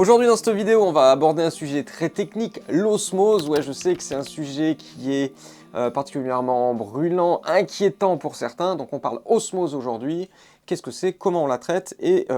Aujourd'hui dans cette vidéo, on va aborder un sujet très technique, l'osmose. Ouais, je sais que c'est un sujet qui est particulièrement brûlant, inquiétant pour certains, donc on parle osmose aujourd'hui. Qu'est-ce que c'est, comment on la traite et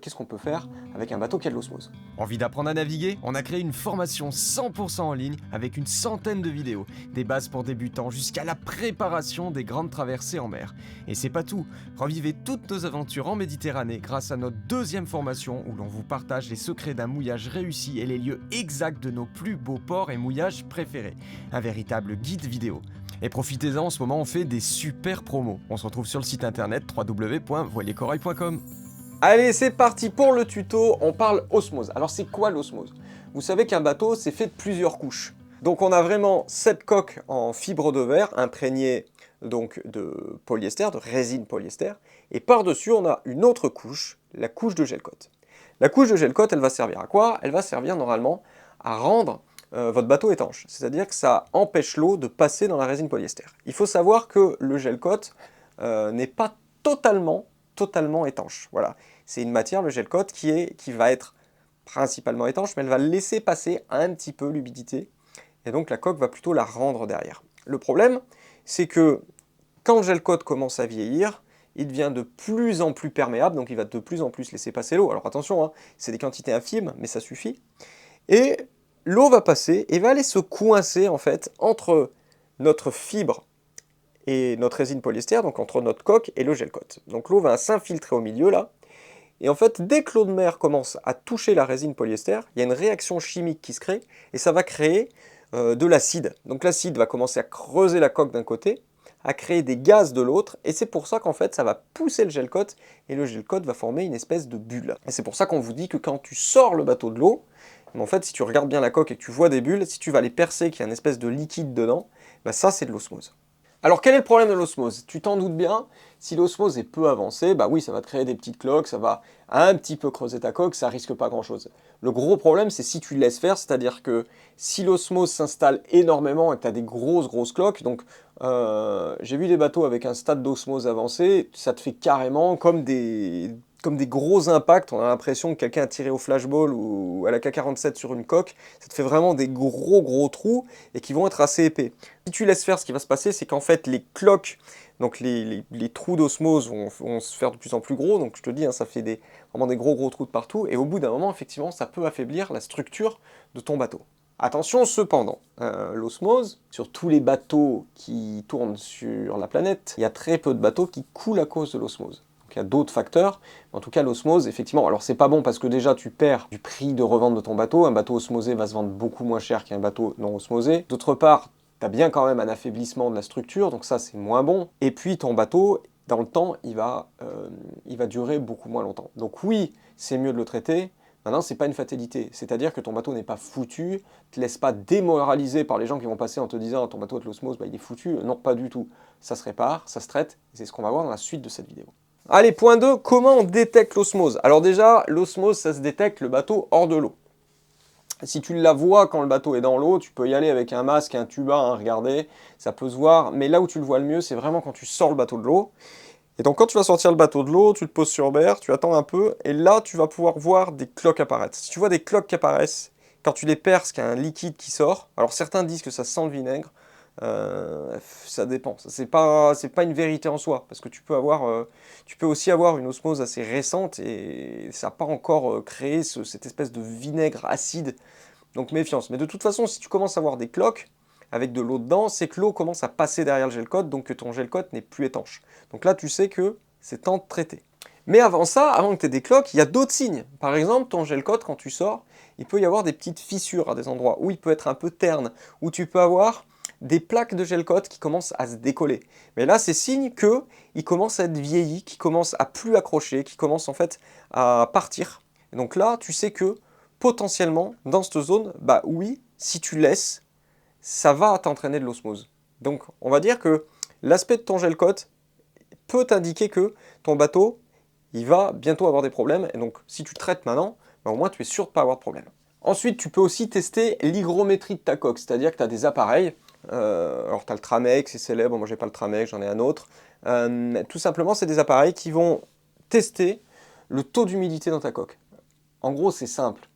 qu'est-ce qu'on peut faire avec un bateau qui a de l'osmose. Envie d'apprendre à naviguer? On a créé une formation 100% en ligne avec une centaine de vidéos, des bases pour débutants jusqu'à la préparation des grandes traversées en mer. Et c'est pas tout, revivez toutes nos aventures en Méditerranée grâce à notre deuxième formation où l'on vous partage les secrets d'un mouillage réussi et les lieux exacts de nos plus beaux ports et mouillages préférés. Un véritable guide vidéo. Et profitez-en, en ce moment on fait des super promos. On se retrouve sur le site internet www.voiliercorail.com. Allez, c'est parti pour le tuto, on parle osmose. Alors c'est quoi l'osmose? Vous savez qu'un bateau, c'est fait de plusieurs couches. Donc on a vraiment cette coque en fibre de verre, imprégnée donc de polyester, de résine polyester, et par-dessus on a une autre couche, la couche de gel-coat. La couche de gel-coat, elle va servir à quoi? Elle va servir normalement à rendre votre bateau étanche, c'est-à-dire que ça empêche l'eau de passer dans la résine polyester. Il faut savoir que le gel-coat n'est pas totalement étanche. Voilà, c'est une matière, le gel-coat, qui va être principalement étanche, mais elle va laisser passer un petit peu l'humidité, et donc la coque va plutôt la rendre derrière. Le problème, c'est que quand le gel-coat commence à vieillir, il devient de plus en plus perméable, donc il va de plus en plus laisser passer l'eau. Alors attention, hein, c'est des quantités infimes, mais ça suffit. Et l'eau va passer et va aller se coincer en fait entre notre fibre et notre résine polyester, donc entre notre coque et le gel-coat. Donc l'eau va s'infiltrer au milieu là, et en fait dès que l'eau de mer commence à toucher la résine polyester, il y a une réaction chimique qui se crée, et ça va créer de l'acide. Donc l'acide va commencer à creuser la coque d'un côté, à créer des gaz de l'autre, et c'est pour ça qu'en fait ça va pousser le gel-coat, et le gel-coat va former une espèce de bulle. Et c'est pour ça qu'on vous dit que quand tu sors le bateau de l'eau, en fait si tu regardes bien la coque et que tu vois des bulles, si tu vas les percer, qu'il y a une espèce de liquide dedans, bah ça c'est de l'osmose. Alors quel est le problème de l'osmose? Tu t'en doutes bien, si l'osmose est peu avancée, bah oui, ça va te créer des petites cloques, ça va un petit peu creuser ta coque, ça risque pas grand chose. Le gros problème, c'est si tu laisses faire, c'est-à-dire que si l'osmose s'installe énormément et que tu as des grosses cloques, donc j'ai vu des bateaux avec un stade d'osmose avancé, ça te fait carrément comme des gros impacts, on a l'impression que quelqu'un a tiré au flashball ou à la K47 sur une coque, ça te fait vraiment des gros trous et qui vont être assez épais. Si tu laisses faire, ce qui va se passer, c'est qu'en fait les cloques, donc les trous d'osmose vont se faire de plus en plus gros, donc je te dis, hein, ça fait vraiment des gros trous de partout, et au bout d'un moment, effectivement, ça peut affaiblir la structure de ton bateau. Attention cependant, l'osmose, sur tous les bateaux qui tournent sur la planète, il y a très peu de bateaux qui coulent à cause de l'osmose. Il y a d'autres facteurs, mais en tout cas l'osmose, effectivement, alors c'est pas bon parce que déjà tu perds du prix de revente de ton bateau, un bateau osmosé va se vendre beaucoup moins cher qu'un bateau non osmosé. D'autre part, tu as bien quand même un affaiblissement de la structure, donc ça c'est moins bon. Et puis ton bateau, dans le temps, il va durer beaucoup moins longtemps. Donc oui, c'est mieux de le traiter. Maintenant, c'est pas une fatalité, c'est-à-dire que ton bateau n'est pas foutu, te laisse pas démoraliser par les gens qui vont passer en te disant ton bateau de l'osmose, bah, il est foutu. Non, pas du tout. Ça se répare, ça se traite, et c'est ce qu'on va voir dans la suite de cette vidéo. Allez, point 2, comment on détecte l'osmose? Alors déjà, l'osmose, ça se détecte le bateau hors de l'eau. Si tu la vois quand le bateau est dans l'eau, tu peux y aller avec un masque, un tuba, hein, regarder, ça peut se voir, mais là où tu le vois le mieux, c'est vraiment quand tu sors le bateau de l'eau. Et donc quand tu vas sortir le bateau de l'eau, tu te poses sur berre, tu attends un peu, et là tu vas pouvoir voir des cloques apparaître. Si tu vois des cloques qui apparaissent, quand tu les perces, qu'il y a un liquide qui sort, alors certains disent que ça sent le vinaigre, ça dépend. C'est pas une vérité en soi, parce que tu peux aussi avoir une osmose assez récente et ça n'a pas encore créé cette espèce de vinaigre acide. Donc méfiance. Mais de toute façon, si tu commences à avoir des cloques avec de l'eau dedans, c'est que l'eau commence à passer derrière le gel-coat, donc que ton gel-coat n'est plus étanche. Donc là, tu sais que c'est temps de traiter. Mais avant ça, avant que tu aies des cloques, il y a d'autres signes. Par exemple, ton gel-coat, quand tu sors, il peut y avoir des petites fissures à des endroits, où il peut être un peu terne, où tu peux avoir des plaques de gel-coat qui commencent à se décoller. Mais là, c'est signe qu'il commence à être vieilli, qu'il commence à plus accrocher, qu'il commence en fait à partir. Et donc là, tu sais que potentiellement, dans cette zone, bah oui, si tu laisses, ça va t'entraîner de l'osmose. Donc, on va dire que l'aspect de ton gel-coat peut t'indiquer que ton bateau, il va bientôt avoir des problèmes. Et donc, si tu traites maintenant, bah, au moins, tu es sûr de ne pas avoir de problème. Ensuite, tu peux aussi tester l'hygrométrie de ta coque, c'est-à-dire que tu as des appareils. Alors, tu as le Tramex, c'est célèbre, moi, j'ai pas le Tramex, j'en ai un autre. Tout simplement, c'est des appareils qui vont tester le taux d'humidité dans ta coque. En gros, c'est simple.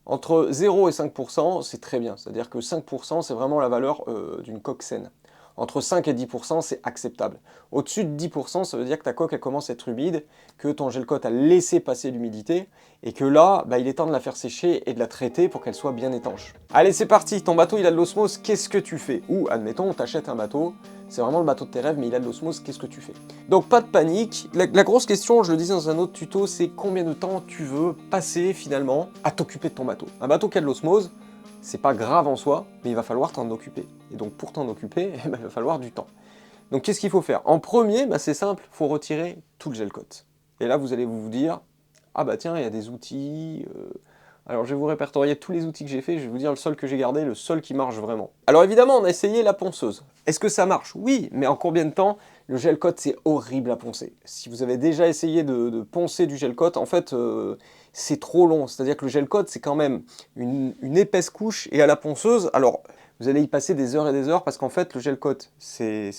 Entre 0 et 5%, c'est très bien. C'est-à-dire que 5%, c'est vraiment la valeur d'une coque saine. Entre 5 et 10%, c'est acceptable. Au-dessus de 10%, ça veut dire que ta coque elle commence à être humide, que ton gel coat a laissé passer l'humidité, et que là, il est temps de la faire sécher et de la traiter pour qu'elle soit bien étanche. Allez, c'est parti, ton bateau il a de l'osmose, qu'est-ce que tu fais? Ou, admettons, on t'achète un bateau, c'est vraiment le bateau de tes rêves, mais il a de l'osmose, qu'est-ce que tu fais? Donc pas de panique, la grosse question, je le disais dans un autre tuto, c'est combien de temps tu veux passer finalement à t'occuper de ton bateau. Un bateau qui a de l'osmose, c'est pas grave en soi, mais il va falloir t'en occuper. Et donc pour t'en occuper, il va falloir du temps. Donc qu'est-ce qu'il faut faire? En premier, c'est simple, il faut retirer tout le gel coat. Et là vous allez vous dire, ah bah tiens, il y a des outils... Alors je vais vous répertorier tous les outils que j'ai fait, je vais vous dire le seul que j'ai gardé, le seul qui marche vraiment. Alors évidemment, on a essayé la ponceuse. Est-ce que ça marche? Oui, mais en combien de temps? Le gel coat, c'est horrible à poncer. Si vous avez déjà essayé de poncer du gel coat, en fait, c'est trop long. C'est-à-dire que le gel coat, c'est quand même une épaisse couche, et à la ponceuse, alors vous allez y passer des heures et des heures, parce qu'en fait, le gel coat, c'est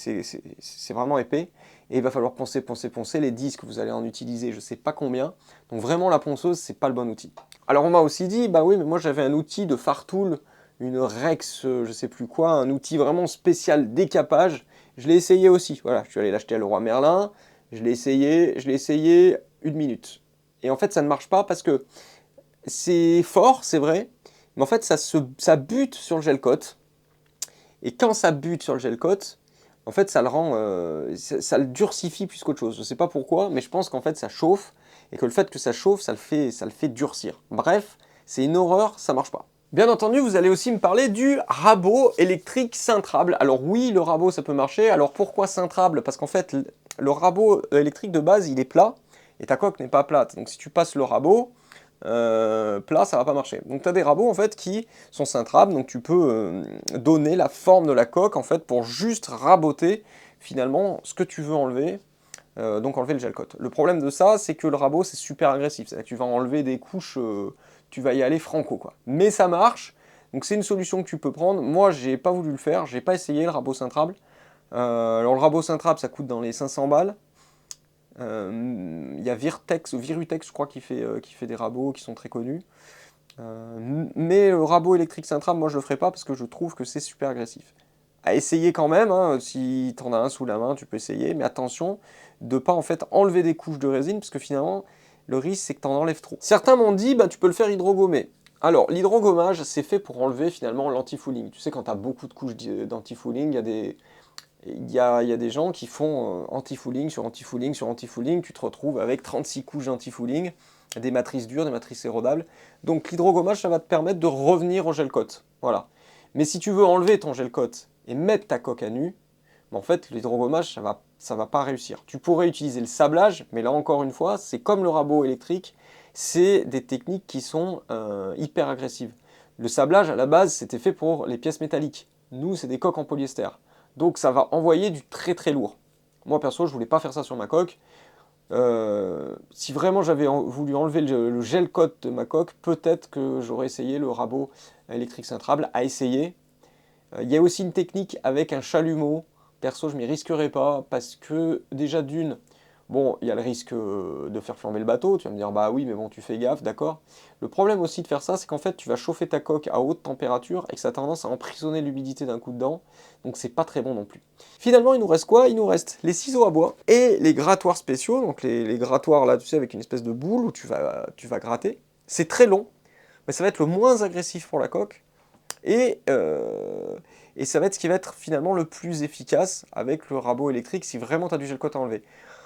vraiment épais, et il va falloir poncer, poncer, poncer. Les disques, vous allez en utiliser je ne sais pas combien. Donc vraiment, la ponceuse, c'est pas le bon outil. Alors on m'a aussi dit, bah oui, mais moi j'avais un outil de Fartool, une Rex, je sais plus quoi, un outil vraiment spécial décapage. Je l'ai essayé aussi, voilà, je suis allé l'acheter à Leroy Merlin, je l'ai essayé 1 minute. Et en fait ça ne marche pas parce que c'est fort, c'est vrai, mais en fait ça bute sur le gel coat. Et quand ça bute sur le gel coat, en fait ça le rend, ça le durcifie plus qu'autre chose. Je ne sais pas pourquoi, mais je pense qu'en fait ça chauffe, et que le fait que ça chauffe, ça le fait durcir. Bref, c'est une horreur, ça marche pas. Bien entendu, vous allez aussi me parler du rabot électrique cintrable. Alors oui, le rabot, ça peut marcher. Alors pourquoi cintrable? Parce qu'en fait, le rabot électrique de base, il est plat, et ta coque n'est pas plate. Donc si tu passes le rabot plat, ça va pas marcher. Donc tu as des rabots en fait qui sont cintrables, donc tu peux donner la forme de la coque en fait pour juste raboter finalement ce que tu veux enlever. Donc enlever le gel coat. Le problème de ça, c'est que le rabot, c'est super agressif. C'est-à-dire que tu vas enlever des couches, tu vas y aller franco, quoi. Mais ça marche, donc c'est une solution que tu peux prendre. Moi, j'ai pas voulu le faire, j'ai pas essayé le rabot cintrable. Alors le rabot cintrable, ça coûte dans les 500 balles. Il y a Virutex, je crois, qui fait des rabots qui sont très connus. Mais le rabot électrique cintrable, moi je le ferai pas parce que je trouve que c'est super agressif. À essayer quand même, hein, si tu en as un sous la main, tu peux essayer, mais attention de ne pas en fait enlever des couches de résine, parce que finalement, le risque c'est que tu en enlèves trop. Certains m'ont dit, tu peux le faire hydrogommer. Alors, l'hydrogommage, c'est fait pour enlever finalement l'antifouling. Tu sais, quand tu as beaucoup de couches d'antifouling, il y a des gens qui font anti-fouling sur anti-fouling sur anti-fouling, tu te retrouves avec 36 couches d'anti-fouling, des matrices dures, des matrices érodables. Donc l'hydrogommage, ça va te permettre de revenir au gel coat. Voilà. Mais si tu veux enlever ton gel coat et mettre ta coque à nu, en fait l'hydrogommage, ça va pas réussir. Tu pourrais utiliser le sablage, mais là encore une fois, c'est comme le rabot électrique, c'est des techniques qui sont hyper agressives. Le sablage, à la base, c'était fait pour les pièces métalliques. Nous, c'est des coques en polyester. Donc ça va envoyer du très très lourd. Moi perso, je voulais pas faire ça sur ma coque. Si vraiment j'avais voulu enlever le gel coat de ma coque, peut-être que j'aurais essayé le rabot électrique cintrable, à essayer. Il y a aussi une technique avec un chalumeau. Perso, je m'y risquerais pas parce que déjà d'une, bon, il y a le risque de faire flamber le bateau. Tu vas me dire, bah oui, mais bon, tu fais gaffe, d'accord. Le problème aussi de faire ça, c'est qu'en fait, tu vas chauffer ta coque à haute température et que ça a tendance à emprisonner l'humidité d'un coup dedans. Donc c'est pas très bon non plus. Finalement, il nous reste quoi? Il nous reste les ciseaux à bois et les grattoirs spéciaux. Donc les grattoirs là, tu sais, avec une espèce de boule où tu vas gratter. C'est très long, mais ça va être le moins agressif pour la coque. Et ça va être ce qui va être finalement le plus efficace avec le rabot électrique si vraiment tu as du gel coat à enlever.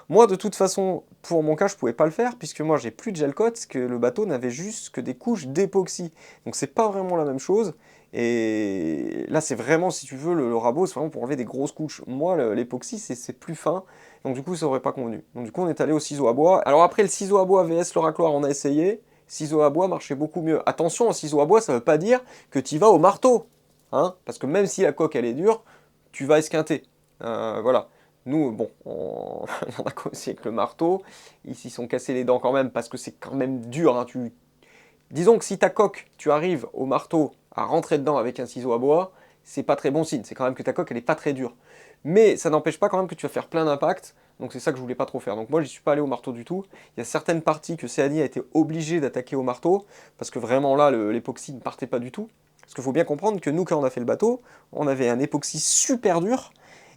Moi, de toute façon, pour mon cas, je ne pouvais pas le faire puisque moi, j'ai plus de gel coat, parce que le bateau n'avait juste que des couches d'époxy. Donc, c'est pas vraiment la même chose. Et là, c'est vraiment, si tu veux, le rabot, c'est vraiment pour enlever des grosses couches. Moi, l'époxy, c'est plus fin. Donc, du coup, ça aurait pas convenu. Donc, du coup, on est allé au ciseau à bois. Alors, après, le ciseau à bois vs le racloir, on a essayé. Ciseau à bois marchait beaucoup mieux. Attention, un ciseau à bois, ça ne veut pas dire que tu y vas au marteau. Hein, parce que même si la coque, elle est dure, tu vas esquinter. Voilà. Nous, bon, on en a aussi avec le marteau. Ils s'y sont cassés les dents quand même parce que c'est quand même dur. Hein. Disons que si ta coque, tu arrives au marteau à rentrer dedans avec un ciseau à bois, c'est pas très bon signe. C'est quand même que ta coque, elle est pas très dure. Mais ça n'empêche pas quand même que tu vas faire plein d'impact. Donc c'est ça que je voulais pas trop faire. Donc moi, j'y suis pas allé au marteau du tout. Il y a certaines parties que Céani a été obligé d'attaquer au marteau, parce que vraiment là, l'époxy ne partait pas du tout. Parce qu'il faut bien comprendre que nous, quand on a fait le bateau, on avait un époxy super dur,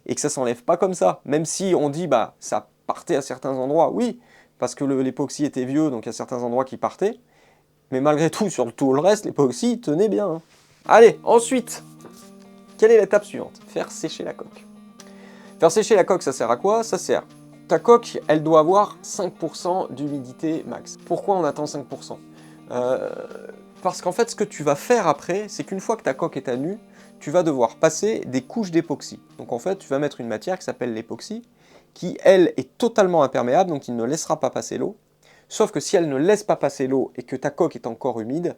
et que ça s'enlève pas comme ça. Même si on dit, bah, ça partait à certains endroits, oui, parce que l'époxy était vieux, donc il y a certains endroits qui partaient. Mais malgré tout, sur tout le reste, l'époxy tenait bien, hein. Allez, ensuite, quelle est l'étape suivante? Faire sécher la coque. Faire sécher la coque, ça sert à quoi? Ça sert. Ta coque, elle doit avoir 5% d'humidité max. Pourquoi on attend 5%? Parce qu'en fait, ce que tu vas faire après, c'est qu'une fois que ta coque est à nu, tu vas devoir passer des couches d'époxy. Donc en fait, tu vas mettre une matière qui s'appelle l'époxy, qui, elle, est totalement imperméable, donc il ne laissera pas passer l'eau. Sauf que si elle ne laisse pas passer l'eau et que ta coque est encore humide,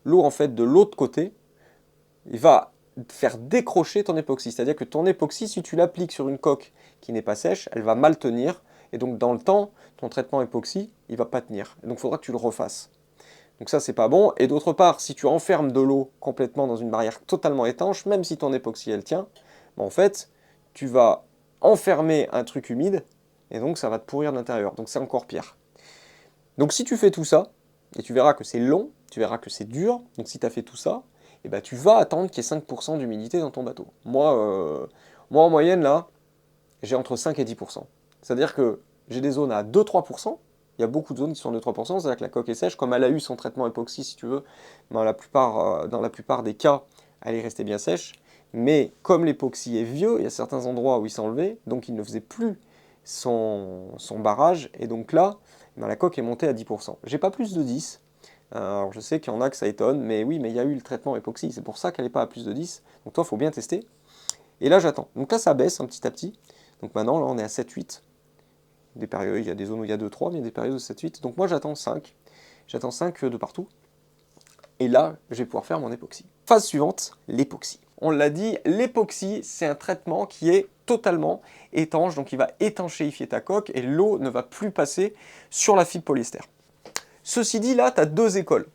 l'eau, en fait, de l'autre côté, il va faire décrocher ton époxy. C'est-à-dire que ton époxy, si tu l'appliques sur une coque qui n'est pas sèche, elle va mal tenir. Et donc, dans le temps, ton traitement époxy, il ne va pas tenir. Et donc, il faudra que tu le refasses. Donc ça, c'est pas bon. Et d'autre part, si tu enfermes de l'eau complètement dans une barrière totalement étanche, même si ton époxy, elle tient, ben en fait, tu vas enfermer un truc humide, et donc ça va te pourrir de l'intérieur. Donc c'est encore pire. Donc si tu fais tout ça, et tu verras que c'est long, tu verras que c'est dur, donc si tu as fait tout ça, et ben tu vas attendre qu'il y ait 5% d'humidité dans ton bateau. Moi, en moyenne, là, j'ai entre 5 et 10%. C'est-à-dire que j'ai des zones à 2-3%. Il y a beaucoup de zones qui sont à 2-3%, c'est-à-dire que la coque est sèche. Comme elle a eu son traitement époxy, si tu veux, dans la plupart des cas, elle est restée bien sèche. Mais comme l'époxy est vieux, il y a certains endroits où il s'est enlevé, donc il ne faisait plus son barrage. Et donc là, ben, la coque est montée à 10%. J'ai pas plus de 10. Alors je sais qu'il y en a que ça étonne, mais oui, mais il y a eu le traitement époxy. C'est pour ça qu'elle n'est pas à plus de 10. Donc toi, il faut bien tester. Et là, j'attends. Donc là, ça baisse un petit à petit. Donc maintenant, là, on est à 7-8. Des périodes, il y a des zones où il y a 2-3, mais il y a des périodes de 7-8. Donc moi, j'attends 5. J'attends 5 de partout. Et là, je vais pouvoir faire mon époxy. Phase suivante, l'époxy. On l'a dit, l'époxy, c'est un traitement qui est totalement étanche. Donc il va étanchéifier ta coque et l'eau ne va plus passer sur la fibre polyester. Ceci dit, là, tu as deux écoles.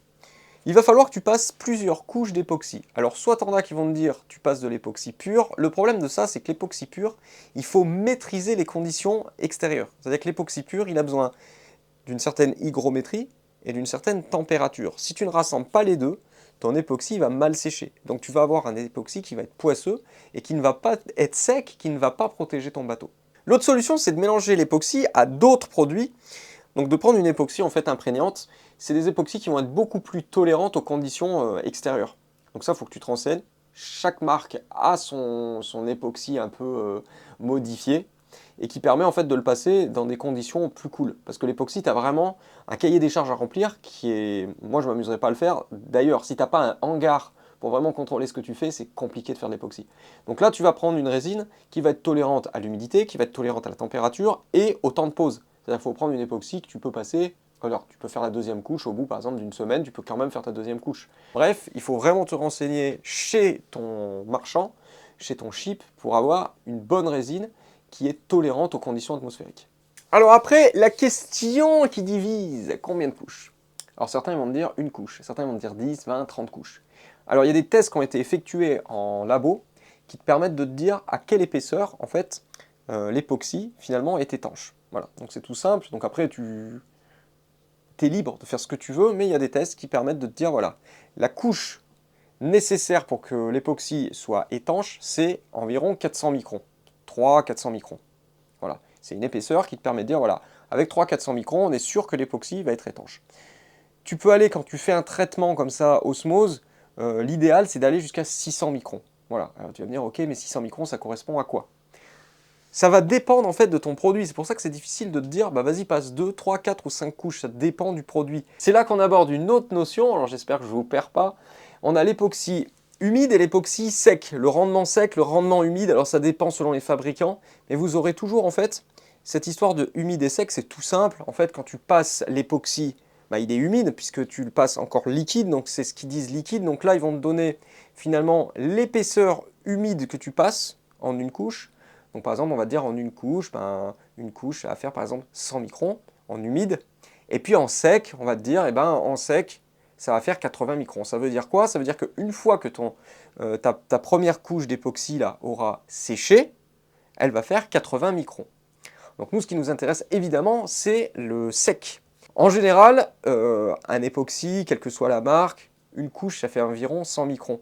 Il va falloir que tu passes plusieurs couches d'époxy. Alors soit t'en as qui vont te dire tu passes de l'époxy pur. Le problème de ça, c'est que l'époxy pur, il faut maîtriser les conditions extérieures. C'est-à-dire que l'époxy pur, il a besoin d'une certaine hygrométrie et d'une certaine température. Si tu ne rassembles pas les deux, ton époxy va mal sécher. Donc tu vas avoir un époxy qui va être poisseux et qui ne va pas être sec, qui ne va pas protéger ton bateau. L'autre solution, c'est de mélanger l'époxy à d'autres produits. Donc de prendre une époxy en fait imprégnante, c'est des époxys qui vont être beaucoup plus tolérantes aux conditions extérieures. Donc ça, il faut que tu te renseignes. Chaque marque a son époxy un peu modifié et qui permet en fait de le passer dans des conditions plus cool. Parce que l'époxy, tu as vraiment un cahier des charges à remplir qui est... Moi, je ne m'amuserais pas à le faire. D'ailleurs, si tu n'as pas un hangar pour vraiment contrôler ce que tu fais, c'est compliqué de faire de l'époxy. Donc là, tu vas prendre une résine qui va être tolérante à l'humidité, qui va être tolérante à la température et au temps de pause. C'est-à-dire qu'il faut prendre une époxy que tu peux passer, alors tu peux faire la deuxième couche au bout par exemple d'une semaine, tu peux quand même faire ta deuxième couche. Bref, il faut vraiment te renseigner chez ton marchand, chez ton ship, pour avoir une bonne résine qui est tolérante aux conditions atmosphériques. Alors après, la question qui divise, combien de couches? Alors certains ils vont me dire une couche, certains ils vont me dire 10, 20, 30 couches. Alors il y a des tests qui ont été effectués en labo qui te permettent de te dire à quelle épaisseur en fait l'époxy finalement est étanche. Voilà, donc c'est tout simple. Donc après, tu es libre de faire ce que tu veux, mais il y a des tests qui permettent de te dire, voilà, la couche nécessaire pour que l'époxy soit étanche, c'est environ 400 microns. 300-400 microns. Voilà, c'est une épaisseur qui te permet de dire, voilà, avec 300-400 microns, on est sûr que l'époxy va être étanche. Tu peux aller, quand tu fais un traitement comme ça, osmose, l'idéal, c'est d'aller jusqu'à 600 microns. Voilà, alors tu vas me dire, ok, mais 600 microns, ça correspond à quoi? Ça va dépendre en fait de ton produit, c'est pour ça que c'est difficile de te dire bah vas-y passe 2, 3, 4 ou 5 couches, ça dépend du produit. C'est là qu'on aborde une autre notion, alors j'espère que je ne vous perds pas. On a l'époxy humide et l'époxy sec. Le rendement sec, le rendement humide, alors ça dépend selon les fabricants, mais vous aurez toujours en fait cette histoire de humide et sec, c'est tout simple. En fait quand tu passes l'époxy, bah, il est humide puisque tu le passes encore liquide, donc c'est ce qu'ils disent liquide. Donc là ils vont te donner finalement l'épaisseur humide que tu passes en une couche. Donc par exemple, on va dire en une couche, ça va faire par exemple 100 microns en humide. Et puis en sec, on va te dire, en sec, ça va faire 80 microns. Ça veut dire quoi? Ça veut dire qu'une fois que ta première couche d'époxy là aura séché, elle va faire 80 microns. Donc nous, ce qui nous intéresse évidemment, c'est le sec. En général, un époxy, quelle que soit la marque, une couche, ça fait environ 100 microns.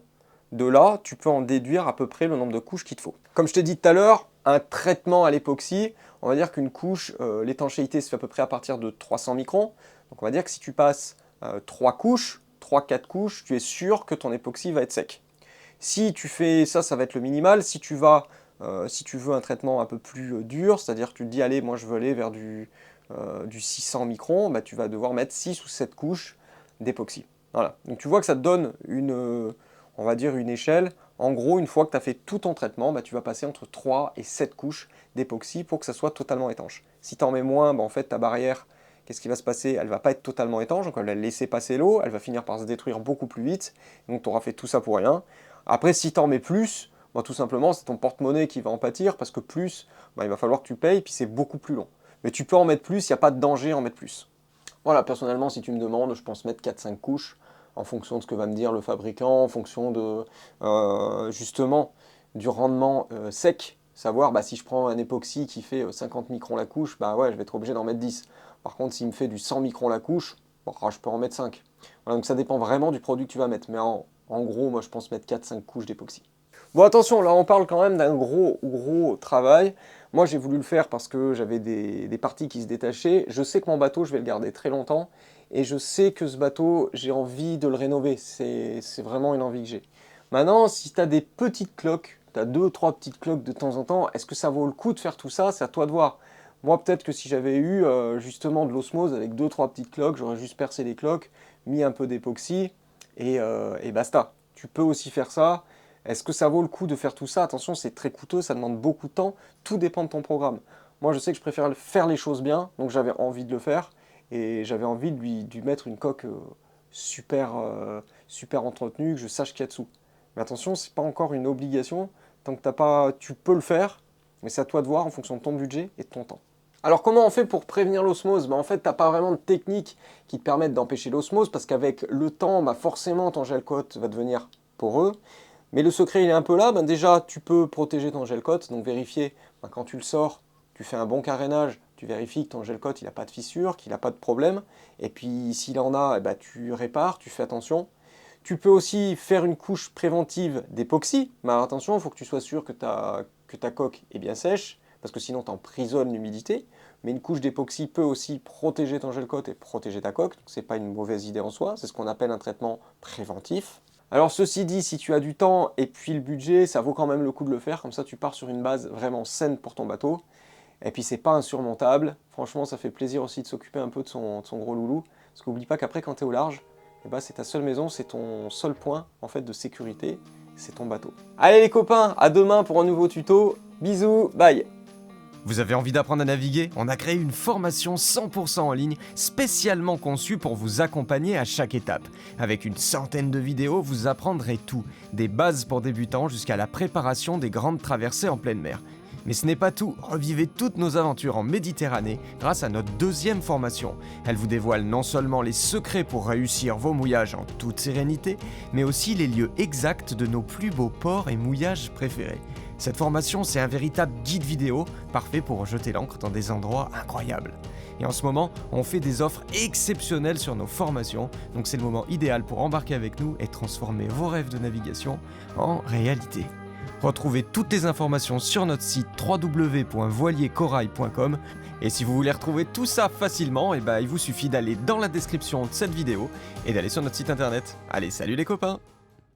De là, tu peux en déduire à peu près le nombre de couches qu'il te faut. Comme je t'ai dit tout à l'heure, un traitement à l'époxy, on va dire qu'une couche, l'étanchéité se fait à peu près à partir de 300 microns. Donc on va dire que si tu passes 3 couches, 3-4 couches, tu es sûr que ton époxy va être sec. Si tu fais ça, ça va être le minimal. Si tu veux un traitement un peu plus dur, c'est-à-dire que tu te dis, allez, moi je veux aller vers du 600 microns, bah, tu vas devoir mettre 6 ou 7 couches d'époxy. Voilà. Donc tu vois que ça te donne on va dire une échelle. En gros, une fois que tu as fait tout ton traitement, bah, tu vas passer entre 3 et 7 couches d'époxy pour que ça soit totalement étanche. Si tu en mets moins, bah, en fait, ta barrière, qu'est-ce qui va se passer? Elle ne va pas être totalement étanche, donc elle va laisser passer l'eau, elle va finir par se détruire beaucoup plus vite, donc tu auras fait tout ça pour rien. Après, si tu en mets plus, bah, tout simplement, c'est ton porte-monnaie qui va en pâtir, parce que plus, bah, il va falloir que tu payes, puis c'est beaucoup plus long. Mais tu peux en mettre plus, il n'y a pas de danger à en mettre plus. Voilà, personnellement, si tu me demandes, je pense mettre 4-5 couches, en fonction de ce que va me dire le fabricant, en fonction de, justement, du rendement sec. Savoir, bah, si je prends un époxy qui fait 50 microns la couche, bah ouais, je vais être obligé d'en mettre 10. Par contre, s'il me fait du 100 microns la couche, bon, je peux en mettre 5. Voilà, donc ça dépend vraiment du produit que tu vas mettre. Mais en gros, moi, je pense mettre 4-5 couches d'époxy. Bon, attention, là, on parle quand même d'un gros travail. Moi, j'ai voulu le faire parce que j'avais des parties qui se détachaient. Je sais que mon bateau, je vais le garder très longtemps. Et je sais que ce bateau, j'ai envie de le rénover. C'est vraiment une envie que j'ai. Maintenant, si tu as des petites cloques, tu as 2-3 petites cloques de temps en temps, est-ce que ça vaut le coup de faire tout ça? C'est à toi de voir. Moi, peut-être que si j'avais eu justement de l'osmose avec 2-3 petites cloques, j'aurais juste percé les cloques, mis un peu d'époxy et basta. Tu peux aussi faire ça. Est-ce que ça vaut le coup de faire tout ça? Attention, c'est très coûteux, ça demande beaucoup de temps. Tout dépend de ton programme. Moi, je sais que je préfère faire les choses bien, donc j'avais envie de le faire. Et j'avais envie de lui mettre une coque super entretenue, que je sache qu'il y a dessous. Mais attention, c'est pas encore une obligation. Tant que t'as pas, tu peux le faire, mais c'est à toi de voir en fonction de ton budget et de ton temps. Alors comment on fait pour prévenir l'osmose? En fait, t'as pas vraiment de technique qui te permette d'empêcher l'osmose, parce qu'avec le temps, forcément, ton gel coat va devenir poreux. Mais le secret, il est un peu là. Déjà, tu peux protéger ton gel coat, donc vérifier quand tu le sors, tu fais un bon carénage, tu vérifies que ton gel coat, il n'a pas de fissure, qu'il n'a pas de problème. Et puis, s'il en a, tu répares, tu fais attention. Tu peux aussi faire une couche préventive d'époxy. Mais attention, il faut que tu sois sûr que ta coque est bien sèche, parce que sinon, tu emprisonnes l'humidité. Mais une couche d'époxy peut aussi protéger ton gel coat et protéger ta coque. Donc, ce n'est pas une mauvaise idée en soi. C'est ce qu'on appelle un traitement préventif. Alors ceci dit, si tu as du temps et puis le budget, ça vaut quand même le coup de le faire. Comme ça, tu pars sur une base vraiment saine pour ton bateau. Et puis, c'est pas insurmontable. Franchement, ça fait plaisir aussi de s'occuper un peu de son gros loulou. Parce qu'oublie pas qu'après, quand tu es au large, c'est ta seule maison, c'est ton seul point en fait, de sécurité. C'est ton bateau. Allez les copains, à demain pour un nouveau tuto. Bisous, bye. Vous avez envie d'apprendre à naviguer? On a créé une formation 100% en ligne, spécialement conçue pour vous accompagner à chaque étape. Avec une centaine de vidéos, vous apprendrez tout, des bases pour débutants jusqu'à la préparation des grandes traversées en pleine mer. Mais ce n'est pas tout, revivez toutes nos aventures en Méditerranée grâce à notre deuxième formation. Elle vous dévoile non seulement les secrets pour réussir vos mouillages en toute sérénité, mais aussi les lieux exacts de nos plus beaux ports et mouillages préférés. Cette formation, c'est un véritable guide vidéo, parfait pour jeter l'ancre dans des endroits incroyables. Et en ce moment, on fait des offres exceptionnelles sur nos formations, donc c'est le moment idéal pour embarquer avec nous et transformer vos rêves de navigation en réalité. Retrouvez toutes les informations sur notre site www.voiliercorail.com et si vous voulez retrouver tout ça facilement, il vous suffit d'aller dans la description de cette vidéo et d'aller sur notre site internet. Allez, salut les copains!